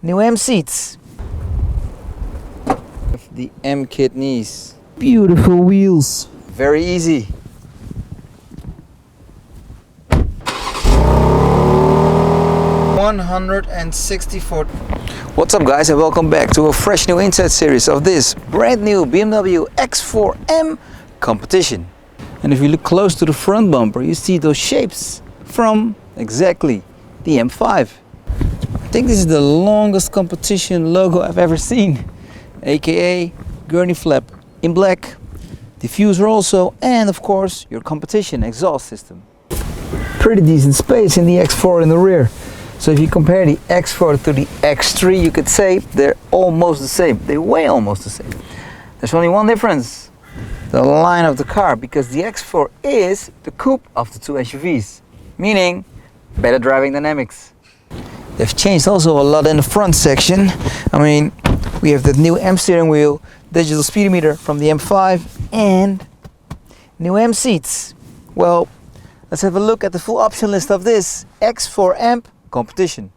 New M seats. The M kidneys. Beautiful wheels. Very easy. $164. What's up guys, and welcome back to a fresh new inside series of this brand new BMW X4M competition. And if you look close to the front bumper, you see those shapes from exactly the M5. I think this is the longest competition logo I've ever seen, aka gurney flap in black, diffuser also, and of course your competition exhaust system. Pretty decent space in the X4 in the rear. So if you compare the X4 to the X3, you could say they're almost the same. They weigh almost the same. There's only one difference: the line of the car, because the X4 is the coupe of the two SUVs, meaning better driving dynamics. They've changed also a lot in the front section. I mean, we have the new M steering wheel, digital speedometer from the M5, and new M seats. Well, let's have a look at the full option list of this X4M competition.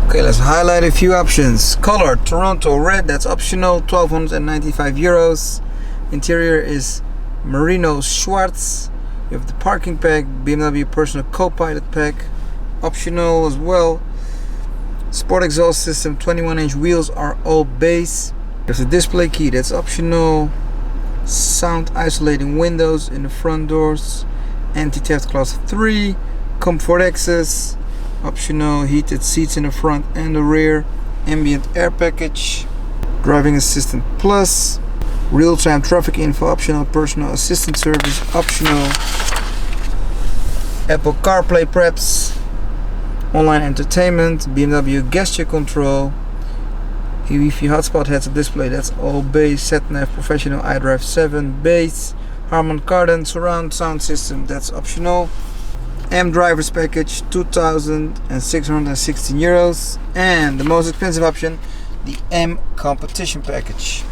Okay, let's highlight a few options. Color Toronto red, that's optional, 1295 euros. Interior is Merino Schwarz. You have the parking pack, BMW personal co-pilot pack, optional as well. Sport exhaust system, 21-inch wheels are all base. There's a display key, that's optional. Sound isolating windows in the front doors. Anti-theft class 3. Comfort access, optional. Heated seats in the front and the rear. Ambient air package. Driving assistant plus. Real-time traffic info optional. Personal assistant service optional. Apple CarPlay preps. Online entertainment. BMW gesture control. Wi-Fi hotspot heads-up display, that's all base. Sat-nav professional iDrive 7 base. Harman Kardon surround sound system, that's optional. M drivers package, 2,616 euros. And the most expensive option, the M competition package,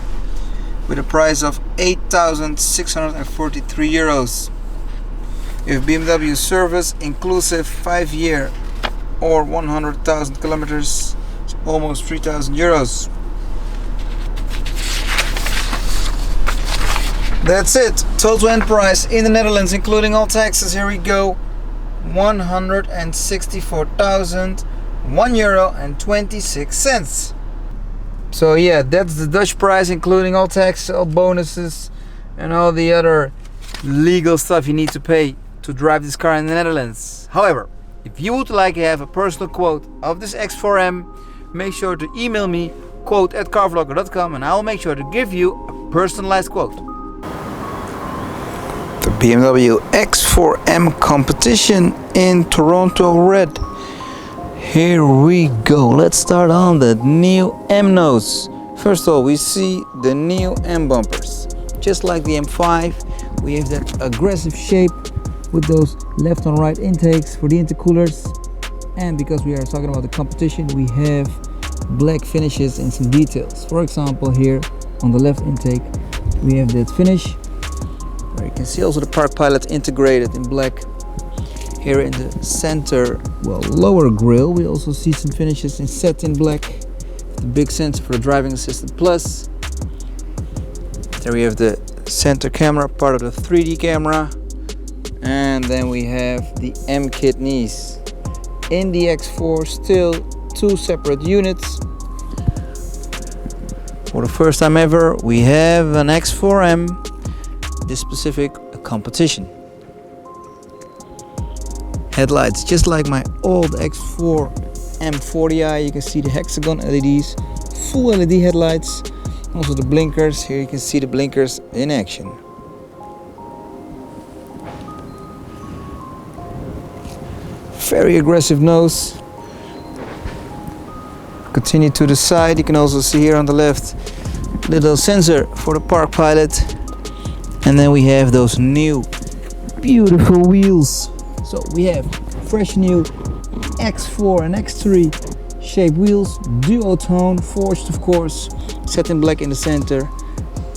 with a price of 8,643 euros. You have BMW service inclusive 5-year or 100,000 kilometers, almost 3,000 euros. That's it. Total end price in the Netherlands, including all taxes, here we go, €164,001.26. So yeah, that's the Dutch price, including all taxes, all bonuses, and all the other legal stuff you need to pay to drive this car in the Netherlands. However, if you would like to have a personal quote of this X4M, make sure to email me, quote@carvlogger.com, and I will make sure to give you a personalized quote. The BMW X4M competition in Toronto red. Here we go. Let's start on the new M nose. First of all, we see the new M bumpers. Just like the M5, we have that aggressive shape with those left and right intakes for the intercoolers. And because we are talking about the competition, we have black finishes and some details. For example, here on the left intake, we have that finish, where you can see also the Park Pilot integrated in black. Here in the center, well, lower grille, we also see some finishes in satin black. The big sensor for the driving assistant plus. There we have the center camera, part of the 3D camera. And then we have the M kidneys. In the X4, still two separate units. For the first time ever, we have an X4M, this specific competition. Headlights, just like my old X4 M40i, you can see the hexagon LEDs, full LED headlights. Also the blinkers, here you can see the blinkers in action. Very aggressive nose. Continue to the side, you can also see here on the left little sensor for the Park Pilot. And then we have those new beautiful wheels. So we have fresh new X4 and X3 shaped wheels, duotone, forged of course, satin black in the center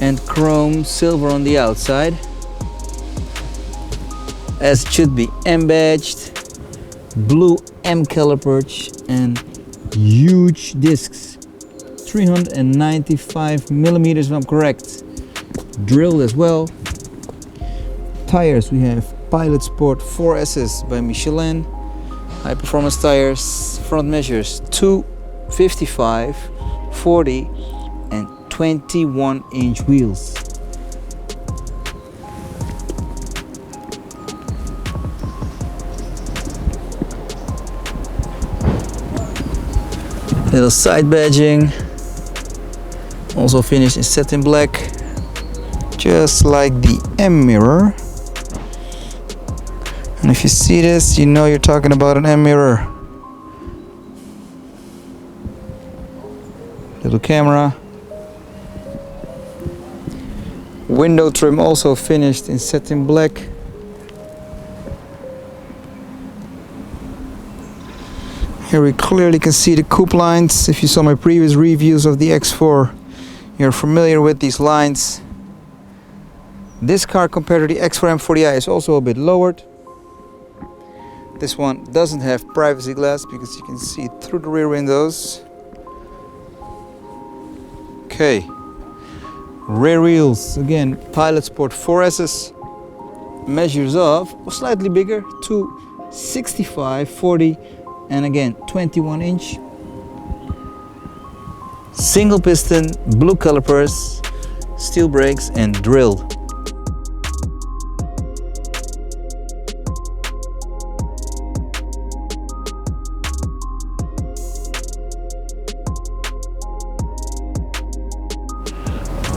and chrome silver on the outside, as it should be. M badged, blue M caliper and huge discs, 395 millimeters if I'm correct, drilled as well. Tires, we have Pilot Sport 4S's by Michelin, high performance tires. Front measures 255, 40 and 21-inch wheels. Little side badging, also finished in satin black, just like the M mirror. And if you see this, you know you're talking about an M mirror. Little camera. Window trim also finished in satin black. Here we clearly can see the coupe lines. If you saw my previous reviews of the X4, you're familiar with these lines. This car compared to the X4 M40i is also a bit lowered. This one doesn't have privacy glass because you can see through the rear windows. Okay, rear wheels, again Pilot Sport 4S's, measures of slightly bigger, 265, 40 and again 21-inch. Single piston, blue calipers, steel brakes and drilled.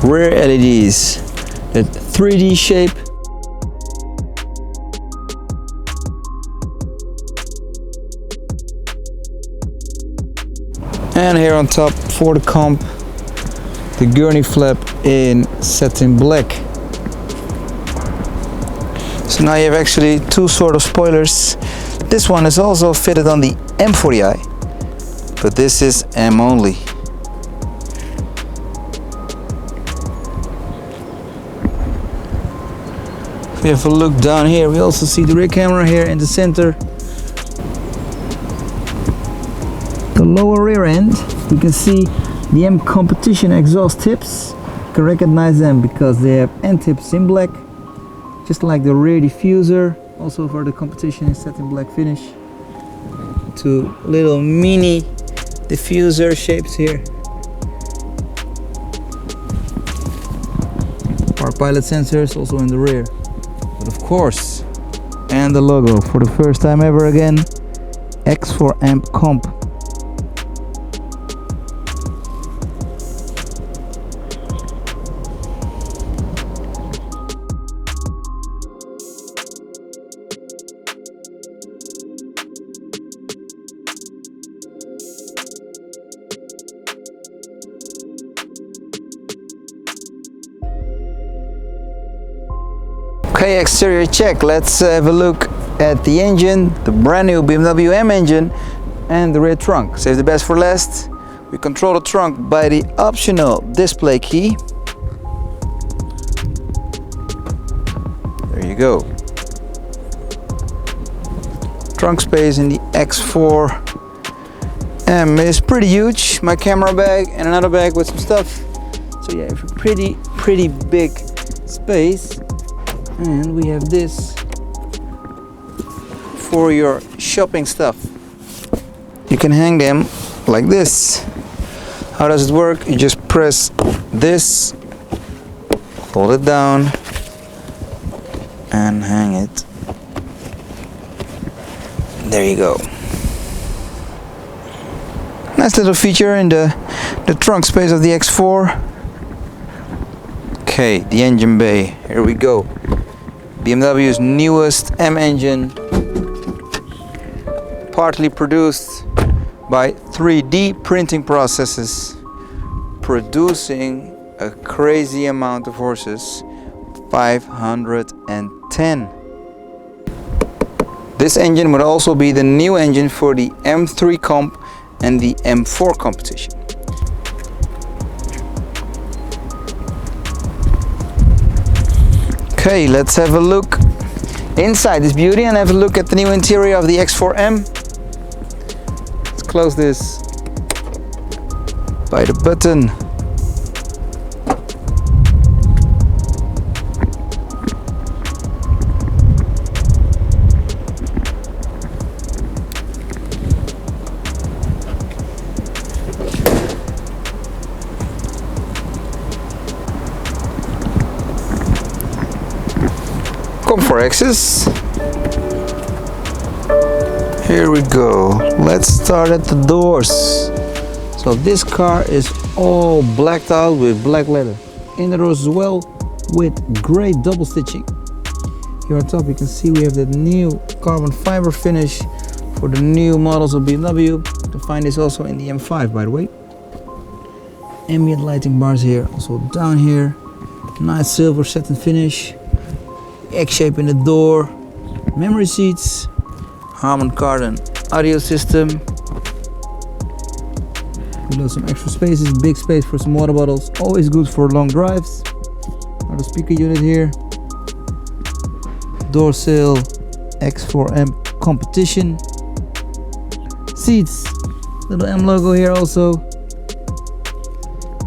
Rear LEDs, the 3D shape. And here on top for the comp, the gurney flap in satin black. So now you have actually two sort of spoilers. This one is also fitted on the M40i, but this is M only. If we have a look down here, we also see the rear camera here in the center. The lower rear end, you can see the M competition exhaust tips. You can recognize them because they have end tips in black, just like the rear diffuser, also for the competition in satin black finish. Two little mini diffuser shapes here. Park pilot sensors also in the rear. But of course, and the logo for the first time ever again, X4M Comp. Okay, exterior check. Let's have a look at the engine, the brand new BMWM engine and the rear trunk. Save the best for last. We control the trunk by the optional display key. There you go. Trunk space in the X4M is pretty huge. My camera bag and another bag with some stuff. So yeah, a pretty big space. And we have this for your shopping stuff. You can hang them like this. How does it work? You just press this, hold it down and hang it. There you go. Nice little feature in the trunk space of the X4. Okay, the engine bay, here we go. BMW's newest M engine, partly produced by 3D printing processes, producing a crazy amount of horses, 510. This engine would also be the new engine for the M3 Comp and the M4 competition. Okay, let's have a look inside this beauty and have a look at the new interior of the X4M. Let's close this by the button. Comfort access. Here we go. Let's start at the doors. So this car is all blacked out with black leather. In the doors as well with gray double stitching. Here on top you can see we have the new carbon fiber finish for the new models of BMW. You can find this also in the M5, by the way. Ambient lighting bars here, also down here. Nice silver satin finish. X-shape in the door. Memory seats. Harman Kardon audio system. Below some extra spaces, big space for some water bottles. Always good for long drives. Another speaker unit here. Door sill, X4M competition. Seats, little M logo here also.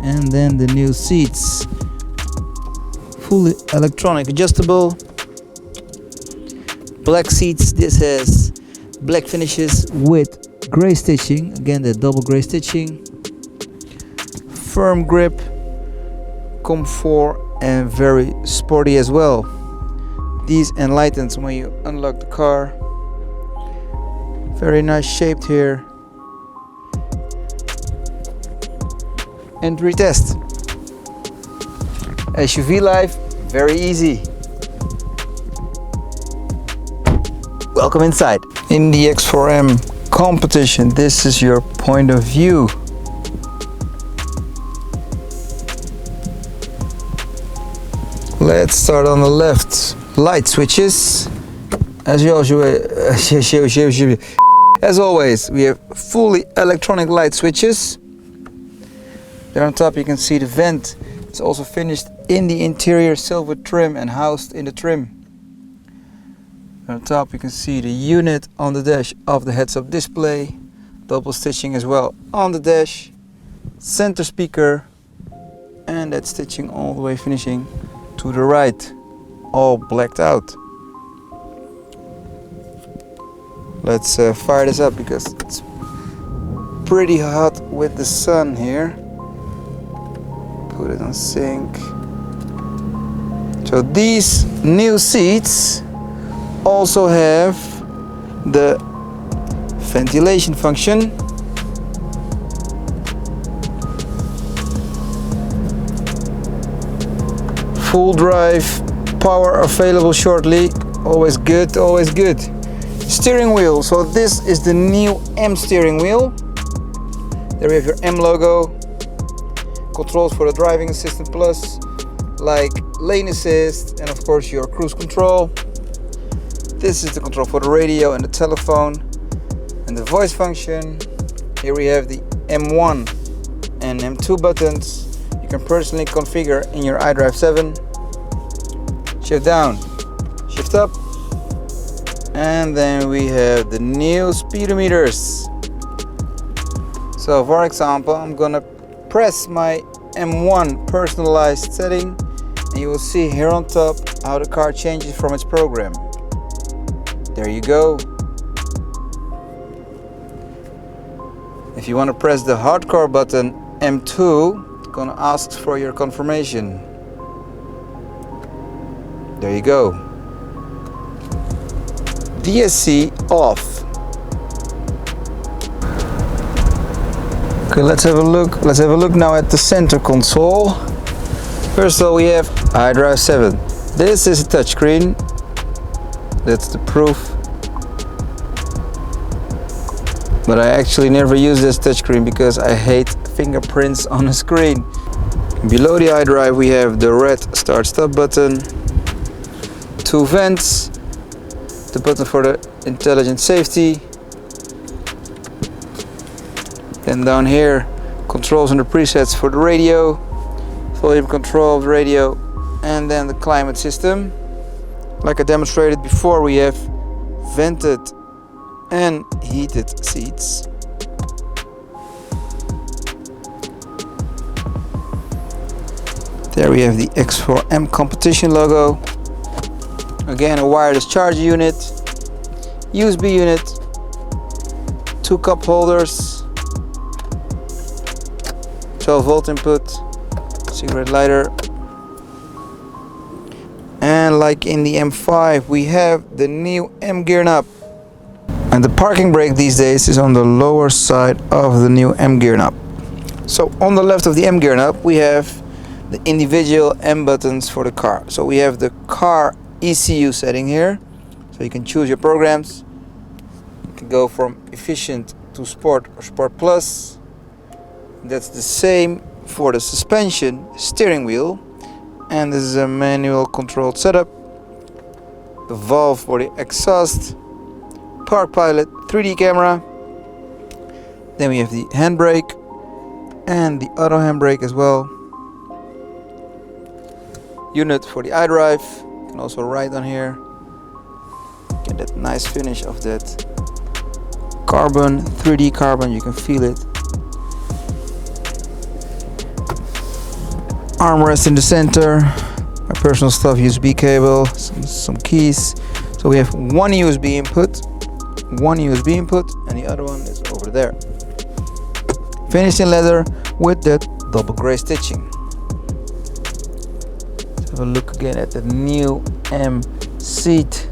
And then the new seats. Fully electronic adjustable. Black seats, this has black finishes with gray stitching. Again, the double gray stitching. Firm grip, comfort, and very sporty as well. These enlightens when you unlock the car. Very nice shaped here. Entry test. SUV life, very easy. Welcome inside. In the X4M competition, this is your point of view. Let's start on the left. Light switches. As always, we have fully electronic light switches. There on top you can see the vent. It's also finished in the interior silver trim and housed in the trim. On top you can see the unit on the dash of the heads-up display. Double stitching as well on the dash. Center speaker. And that stitching all the way finishing to the right. All blacked out. Let's fire this up because it's pretty hot with the sun here. Put it on sync. So these new seats also have the ventilation function. Full drive, power available shortly. Always good, always good. Steering wheel. So this is the new M steering wheel. There we have your M logo. Controls for the driving assistant plus, like lane assist and of course your cruise control. This is the control for the radio and the telephone and the voice function. Here we have the M1 and M2 buttons. You can personally configure in your iDrive 7. Shift down, shift up, and then we have the new speedometers. So for example, I'm gonna press my M1 personalized setting and you will see here on top how the car changes from its program. There you go. If you want to press the hardcore button M2, it's gonna ask for your confirmation. There you go. DSC off. Okay, let's have a look. Let's have a look now at the center console. First of all, we have iDrive 7. This is a touchscreen. That's the proof. But I actually never use this touchscreen because I hate fingerprints on a screen. Below the iDrive we have the red start-stop button, 2 vents, the button for the intelligent safety, and down here controls and the presets for the radio, volume control of the radio, and then the climate system. Like I demonstrated before, we have vented and heated seats. There we have the X4M competition logo. Again, a wireless charger unit, USB unit, 2 cup holders, 12 volt input, cigarette lighter, and like in the M5 we have the new M gear knob. And the parking brake these days is on the lower side of the new M gear knob. So on the left of the M gear knob we have the individual M buttons for the car. So we have the car ECU setting here, so you can choose your programs. You can go from efficient to sport or sport plus. That's the same for the suspension, steering wheel, and this is a manual controlled setup. The valve for the exhaust, park pilot, 3D camera. Then we have the handbrake and the auto handbrake as well. Unit for the iDrive. You can also write on here. Get that nice finish of that carbon, 3D carbon, you can feel it. Armrest in the center, my personal stuff, USB cable, some keys. So we have one USB input, and the other one is over there. Finished in leather with that double gray stitching. Let's have a look again at the new M seat.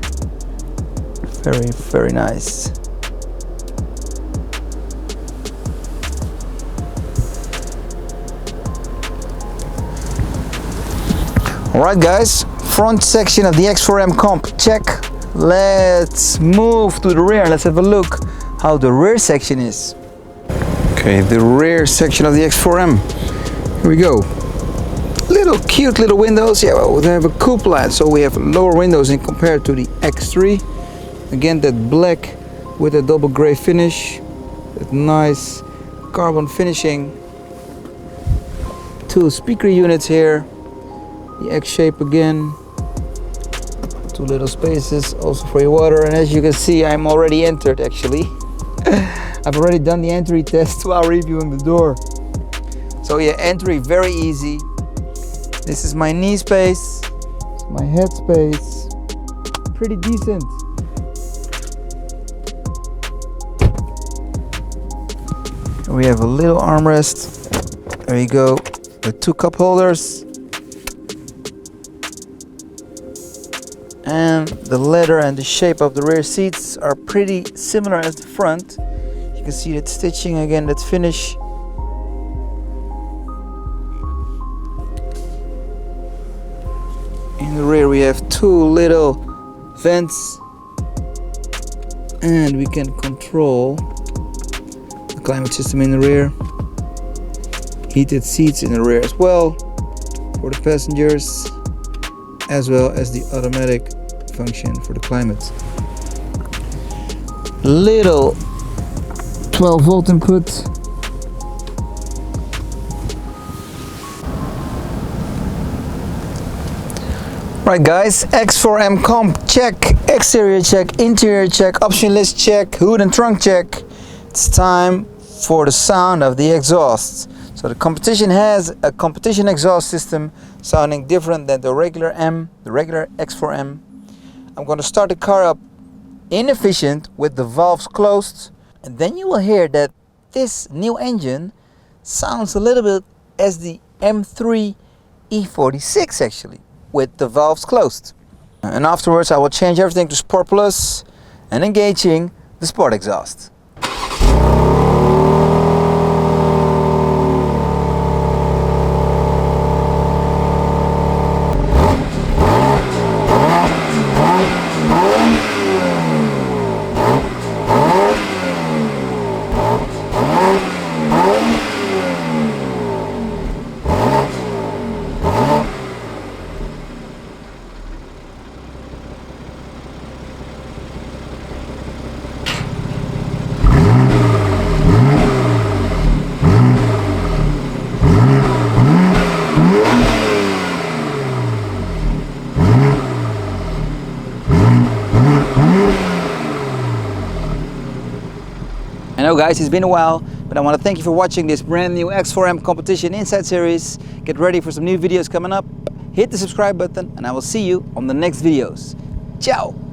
Very, very nice. Alright guys, front section of the X4M comp, check. Let's move to the rear. Let's have a look how the rear section is. Okay, the rear section of the X4M. Here we go. Cute little windows. Yeah, well, they have a cupola, so we have lower windows in compared to the X3. Again, that black with a double gray finish. That nice carbon finishing. 2 speaker units here. The X shape again. 2 little spaces also for your water, and as you can see I'm already entered actually. I've already done the entry test while reviewing the door. So yeah, entry very easy. This is my knee space, it's my head space, pretty decent. And we have a little armrest, there you go, with 2 cup holders. And the leather and the shape of the rear seats are pretty similar as the front. You can see that stitching again, that finish. In the rear we have 2 little vents, and we can control the climate system in the rear. Heated seats in the rear as well for the passengers, as well as the automatic function for the climate. Little 12 volt input. Right guys, X4M comp check, exterior check, interior check, option list check, hood and trunk check. It's time for the sound of the exhaust. So the competition has a competition exhaust system sounding different than the regular X4M. I'm going to start the car up inefficient with the valves closed, and then you will hear that this new engine sounds a little bit as the M3 E46 actually, with the valves closed. And afterwards I will change everything to Sport Plus and engaging the Sport exhaust. know guys, it's been a while, but I want to thank you for watching this brand new X4M competition Inside series. Get ready for some new videos coming up. Hit the subscribe button and I will see you on the next videos. Ciao!